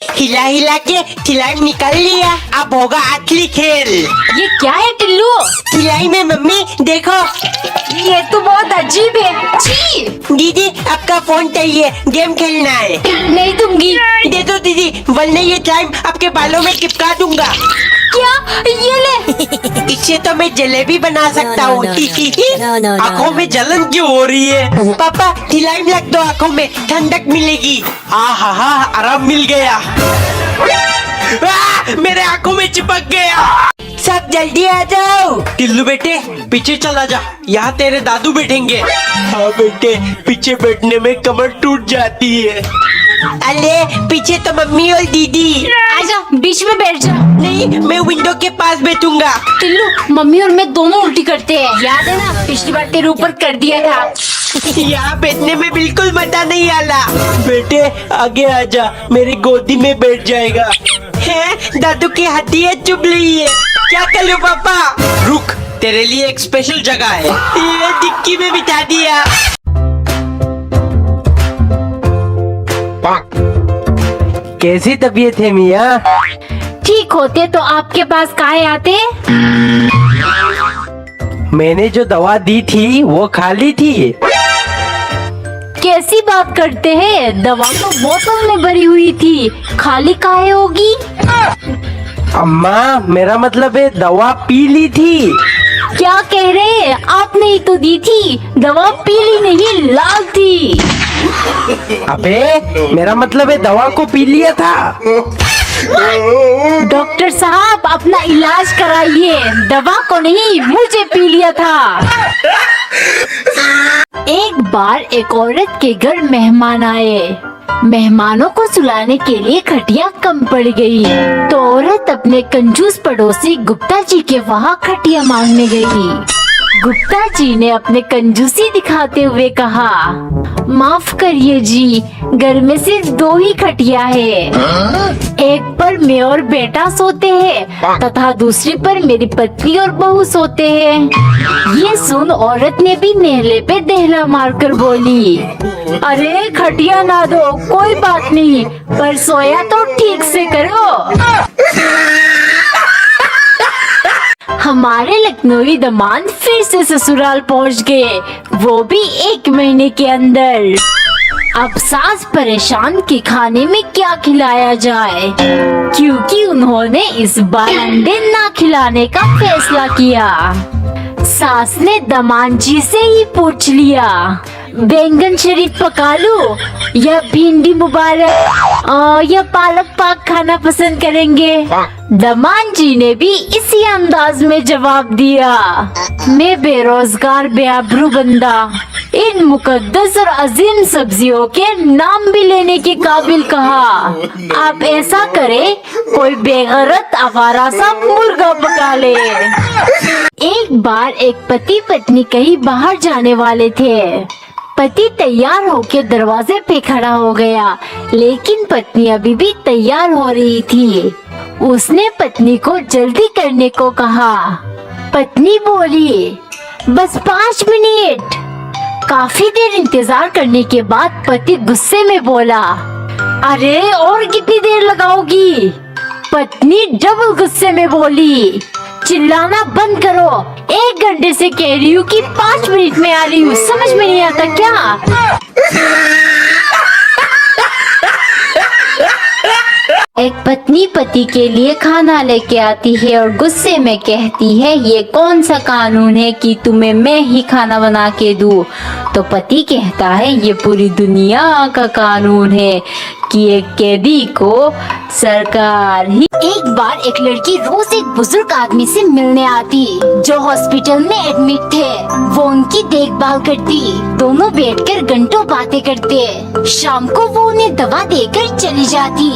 हिला हिला के खिलाई निकाल लिया, अब होगा असली खेल। ये क्या है टिल्लू? खिलाई में मम्मी देखो। ये तो बहुत अजीब है। छी! दीदी आपका फोन चाहिए, गेम खेलना है। नहीं दूंगी। दे दो दीदी, वरना ये स्लाइम आपके बालों में चिपका दूंगा। क्या? ये ले। इससे तो मैं जलेबी बना सकता हूँ। आँखों में जलन क्यों हो रही है? पापा स्लाइम लग दो आँखों में, ठंडक मिलेगी। हा आराम मिल गया। मेरे आँखों में चिपक गया। सब जल्दी आ जाओ। टिल्लू बेटे पीछे चला जा, यहाँ तेरे दादू बैठेंगे। हाँ बेटे, पीछे बैठने में कमर टूट जाती है। अरे पीछे तो मम्मी और दीदी। आजा, बीच में बैठ जा। नहीं, मैं विंडो के पास बैठूंगा। टिल्लू, मम्मी और मैं दोनों उल्टी करते हैं। याद है ना, पिछली बार तेरे ऊपर कर दिया था। यहाँ बैठने में बिल्कुल मजा नहीं आला। बेटे आगे आजा, मेरी गोदी में बैठ जाएगा। है दादू की हड्डियाँ चुभ रही है, क्या करूं पापा? रुक, तेरे लिए एक स्पेशल जगह है, ये डिक्की में बिठा दिया। कैसी तबीयत है मियाँ? ठीक होते तो आपके पास काहे आते? मैंने जो दवा दी थी वो खाली थी। कैसी बात करते हैं? दवा तो बोतल में भरी हुई थी, खाली काहे होगी? अम्मा मेरा मतलब है दवा पी ली थी। क्या कह रहे हैं? आपने ही तो दी थी। दवा पीली नहीं, लाल थी। अबे मेरा मतलब है दवा को पी लिया था। डॉक्टर साहब अपना इलाज कराइए, दवा को नहीं, मुझे पी लिया था। एक बार एक औरत के घर मेहमान आए। मेहमानों को सुलाने के लिए खटिया कम पड़ गई, तो औरत अपने कंजूस पड़ोसी गुप्ता जी के वहाँ खटिया मांगने गई। गुप्ता जी ने अपने कंजूसी दिखाते हुए कहा, माफ करिए जी, घर में सिर्फ 2 ही खटिया है। एक पर मैं और बेटा सोते हैं तथा दूसरी पर मेरी पत्नी और बहू सोते हैं। ये सुन औरत ने भी नेहले पे देहला मारकर बोली, अरे खटिया ना दो, कोई बात नहीं, पर सोया तो ठीक से करो। हमारे लखनवी दामाद फिर से ससुराल पहुंच गए, वो भी 1 महीने के अंदर। अब सास परेशान कि खाने में क्या खिलाया जाए, क्योंकि उन्होंने इस बार अंडे ना खिलाने का फैसला किया। सास ने दामाद जी से ही पूछ लिया, बैंगन शरीफ पका लूं या भिंडी मुबारक या पालक पाक खाना पसंद करेंगे? दामाद जी ने भी इसी अंदाज में जवाब दिया, मैं बेरोजगार बेआबरू बंदा इन मुकद्दस और अजीम सब्जियों के नाम भी लेने के काबिल कहा। आप ऐसा करें, कोई बेगैरत आवारा सा मुर्गा पका ले। एक बार एक पति पत्नी कहीं बाहर जाने वाले थे। पति तैयार होकर दरवाजे पे खड़ा हो गया, लेकिन पत्नी अभी भी तैयार हो रही थी। उसने पत्नी को जल्दी करने को कहा। पत्नी बोली, बस 5 मिनट। काफी देर इंतजार करने के बाद पति गुस्से में बोला, अरे और कितनी देर लगाओगी? पत्नी डबल गुस्से में बोली, चिल्लाना बंद करो, 1 घंटे से कह रही हूँ कि 5 मिनट में आ रही हूँ, समझ में नहीं आता क्या? एक पत्नी पति के लिए खाना लेके आती है और गुस्से में कहती है, ये कौन सा कानून है कि तुम्हें मैं ही खाना बना के दूं? तो पति कहता है, ये पूरी दुनिया का कानून है कि एक कैदी को सरकार ही। एक बार एक लड़की रोज एक बुजुर्ग आदमी से मिलने आती जो हॉस्पिटल में एडमिट थे। वो उनकी देखभाल करती, दोनों बैठकर घंटों बातें करते। शाम को वो उन्हें दवा देकर चली जाती।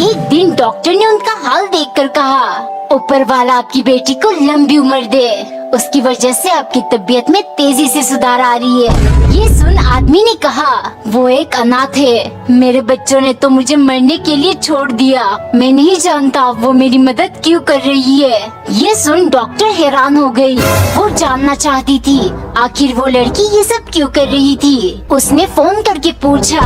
एक दिन डॉक्टर ने उनका हाल देखकर कहा, ऊपर वाला आपकी बेटी को लंबी उम्र दे, उसकी वजह से आपकी तबीयत में तेजी से सुधार आ रही है। ये सुन आदमी ने कहा, वो एक अनाथ है, मेरे बच्चों ने तो मुझे मरने के लिए छोड़ दिया, मैं नहीं जानता वो मेरी मदद क्यों कर रही है। ये सुन डॉक्टर हैरान हो गई। वो जानना चाहती थी आखिर वो लड़की ये सब क्यों कर रही थी। उसने फोन करके पूछा।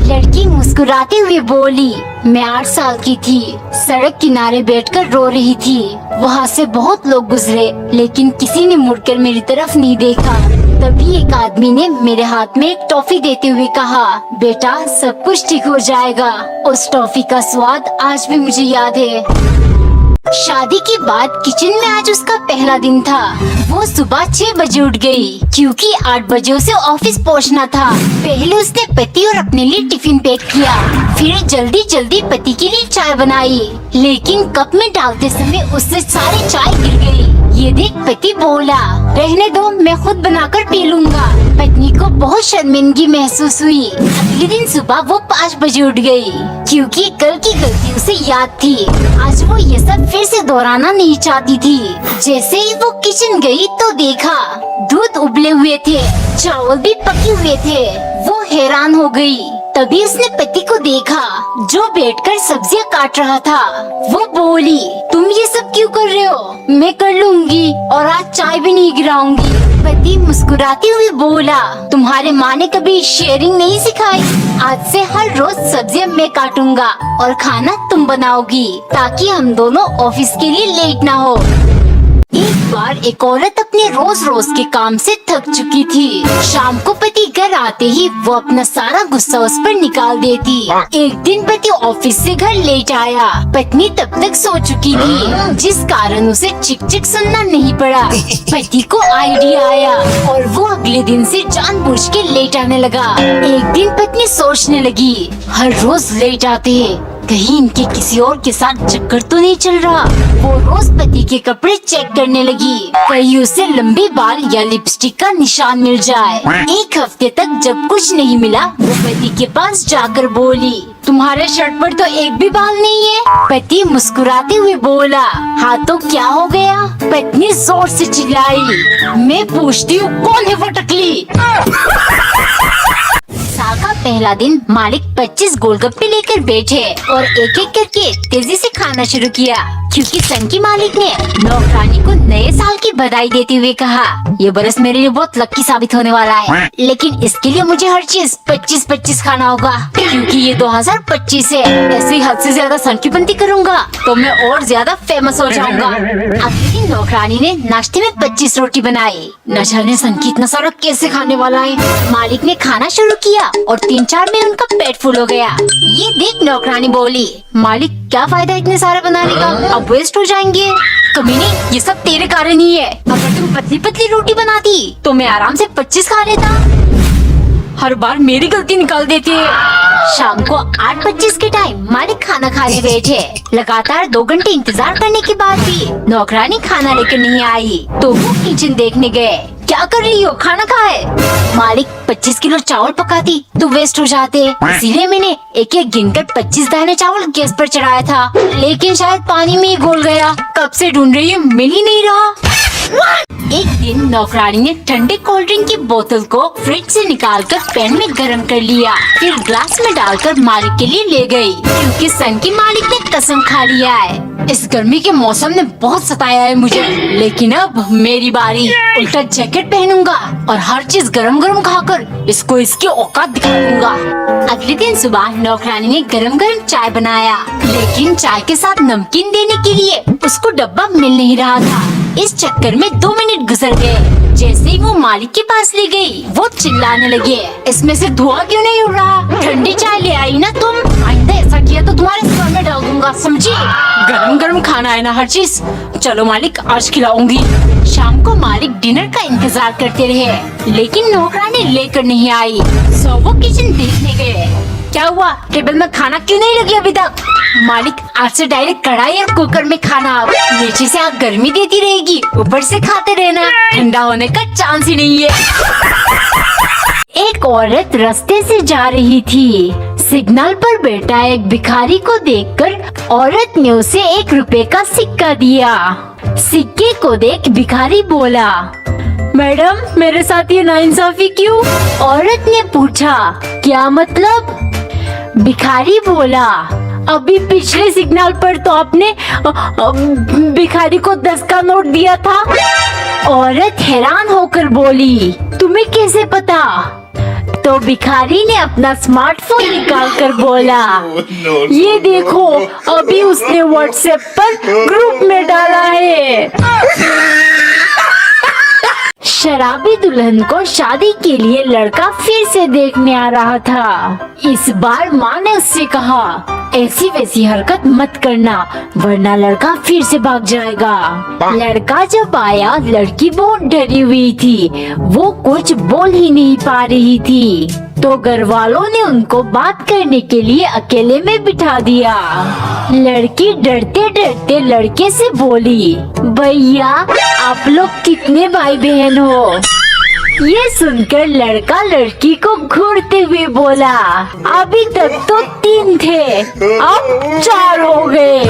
लड़की मुस्कुराते हुए बोली, मैं 8 साल की थी, सड़क किनारे बैठकर रो रही थी। वहाँ से बहुत लोग गुजरे लेकिन किसी ने मुड़कर मेरी तरफ नहीं देखा। तभी एक आदमी ने मेरे हाथ में एक टॉफी देते हुए कहा, बेटा सब कुछ ठीक हो जाएगा। उस टॉफी का स्वाद आज भी मुझे याद है। शादी के बाद किचन में आज उसका पहला दिन था। वो सुबह 6 बजे उठ गई क्योंकि 8 बजे उसे ऑफिस पहुंचना था। पहले उसने पति और अपने लिए टिफिन पैक किया, फिर जल्दी जल्दी पति के लिए चाय बनाई, लेकिन कप में डालते समय उससे सारी चाय गिर गई। ये देख पति बोला, रहने दो, मैं खुद बनाकर पी लूंगा। पत्नी को बहुत शर्मिंदगी महसूस हुई। अगले दिन सुबह वो 5 बजे उठ गई क्योंकि कल की गलती उसे याद थी। आज वो ये सब फिर से दोहराना नहीं चाहती थी। जैसे ही वो किचन गई तो देखा दूध उबले हुए थे, चावल भी पके हुए थे। वो हैरान हो गई। तभी उसने पति को देखा जो बैठकर सब्जियां काट रहा था। वो बोली, तुम ये सब क्यों कर रहे हो? मैं कर लूंगी और आज चाय भी नहीं गिराऊंगी। पति मुस्कुराते हुए बोला, तुम्हारे माँ ने कभी शेयरिंग नहीं सिखाई। आज से हर रोज सब्जियां मैं काटूंगा और खाना तुम बनाओगी ताकि हम दोनों ऑफिस के लिए लेट ना हो। एक बार एक औरत अपने रोज रोज के काम से थक चुकी थी। शाम को पति घर आते ही वो अपना सारा गुस्सा उस पर निकाल देती। एक दिन पति ऑफिस से घर लेट आया। पत्नी तब तक सो चुकी थी जिस कारण उसे चिक चिक सुनना नहीं पड़ा। पति को आइडिया आया और वो अगले दिन से जानबूझ के लेट आने लगा। एक दिन पत्नी सोचने लगी, हर रोज लेट आते हैं, कहीं इनके किसी और के साथ चक्कर तो नहीं चल रहा। वो रोज पति के कपड़े चेक करने लगी, कहीं उसे लंबे बाल या लिपस्टिक का निशान मिल जाए। एक हफ्ते तक जब कुछ नहीं मिला, वो पति के पास जाकर बोली, तुम्हारे शर्ट पर तो एक भी बाल नहीं है। पति मुस्कुराते हुए बोला, हाँ तो क्या हो गया? पत्नी जोर से चिल्लाई, मैं पूछती हूँ कौन है वो टकली? साल का पहला दिन मालिक 25 गोलगप्पे लेकर बैठे और एक एक करके तेजी से खाना शुरू किया क्योंकि सन की मालिक ने नौकरानी को नए साल की बधाई देते हुए कहा, ये बरस मेरे लिए बहुत लकी साबित होने वाला है, लेकिन इसके लिए मुझे हर चीज 25-25 खाना होगा क्योंकि ये 2025 है। ऐसे ही हद से ज्यादा सन की बंदी करूँगा तो मैं और ज्यादा फेमस हो जाऊंगा। अगले दिन नौकरानी ने नाश्ते में 25 रोटी बनाई। न जाने सन की इतना सारा कैसे खाने वाला है। मालिक ने खाना शुरू किया और 3-4 में उनका पेट फुल हो गया। ये देख नौकरानी बोली, मालिक क्या फायदा इतने सारे बनाने का, अब वेस्ट हो जाएंगे। कमीनी, ये सब तेरे कारण ही है। अगर तुम पतली पतली रोटी बनाती तो मैं आराम से 25 खा लेता। हर बार मेरी गलती निकाल देती है। शाम को 8:25 के टाइम मालिक खाना खाने बैठे। लगातार 2 घंटे इंतजार करने के बाद भी नौकरानी खाना लेकर नहीं आई तो वो किचन देखने गए। क्या कर रही हो? खाना खाए। मालिक 25 किलो चावल पकाती तो वेस्ट हो जाते, इसीलिए मैंने एक एक गिनकर 25 दाने चावल गैस पर चढ़ाया था, लेकिन शायद पानी में ही घुल गया। कब से ढूंढ रही हूँ, मिल ही नहीं रहा। एक दिन नौकरानी ने ठंडे कोल्ड ड्रिंक की बोतल को फ्रिज से निकालकर पैन में गर्म कर लिया, फिर ग्लास में डालकर मालिक के लिए ले गई क्योंकि सन की मालिक ने कसम खा लिया है, इस गर्मी के मौसम ने बहुत सताया है मुझे, लेकिन अब मेरी बारी। उल्टा जैकेट पहनूंगा और हर चीज गरम गरम खाकर इसको इसकी औकात दिखा दूंगा। अगले दिन सुबह नौकरानी ने गरम गरम चाय बनाया, लेकिन चाय के साथ नमकीन देने के लिए उसको डब्बा मिल नहीं रहा था। इस चक्कर में 2 मिनट गुजर गए। जैसे ही वो मालिक के पास ले गई, वो चिल्लाने लगे, इसमें से धुआं क्यों नहीं उड़ रहा? ठंडी चाय ले आई ना तुम, आइंदा ऐसा किया तो तुम्हारे सर में डाल दूंगा, समझी? गरम गरम खाना है ना हर चीज। चलो मालिक, आज खिलाऊंगी। शाम को मालिक डिनर का इंतजार करते रहे, लेकिन नौकरानी लेकर नहीं आई। सो वो किचन देखने गए। क्या हुआ? टेबल में खाना क्यों नहीं लगी अभी तक? मालिक, आज से डायरेक्ट कढ़ाई और कुकर में खाना। नीचे से आग गर्मी देती रहेगी, ऊपर से खाते रहना, ठंडा होने का चांस ही नहीं है। एक औरत रास्ते से जा रही थी। सिग्नल पर बैठा एक भिखारी को देखकर औरत ने उसे 1 रुपए का सिक्का दिया। सिक्के को देख भिखारी बोला, मैडम मेरे साथ ये नाइंसाफी क्यों? औरत ने पूछा, क्या मतलब? भिखारी बोला, अभी पिछले सिग्नल पर तो आपने भिखारी को 10 का नोट दिया था। औरत हैरान होकर बोली, तुम्हें कैसे पता? तो भिखारी ने अपना स्मार्टफोन निकालकर बोला, ये देखो, अभी उसने व्हाट्सएप पर ग्रुप में डाला है। शराबी दुल्हन को शादी के लिए लड़का फिर से देखने आ रहा था। इस बार माँ ने उससे कहा, ऐसी वैसी हरकत मत करना वरना लड़का फिर से भाग जाएगा। लड़का जब आया, लड़की बहुत डरी हुई थी, वो कुछ बोल ही नहीं पा रही थी। तो घर वालों ने उनको बात करने के लिए अकेले में बिठा दिया। लड़की डरते डरते लड़के से बोली, भैया आप लोग कितने भाई बहन हो? ये सुनकर लड़का लड़की को घूरते हुए बोला, अभी तक तो 3 थे, अब 4 हो गए।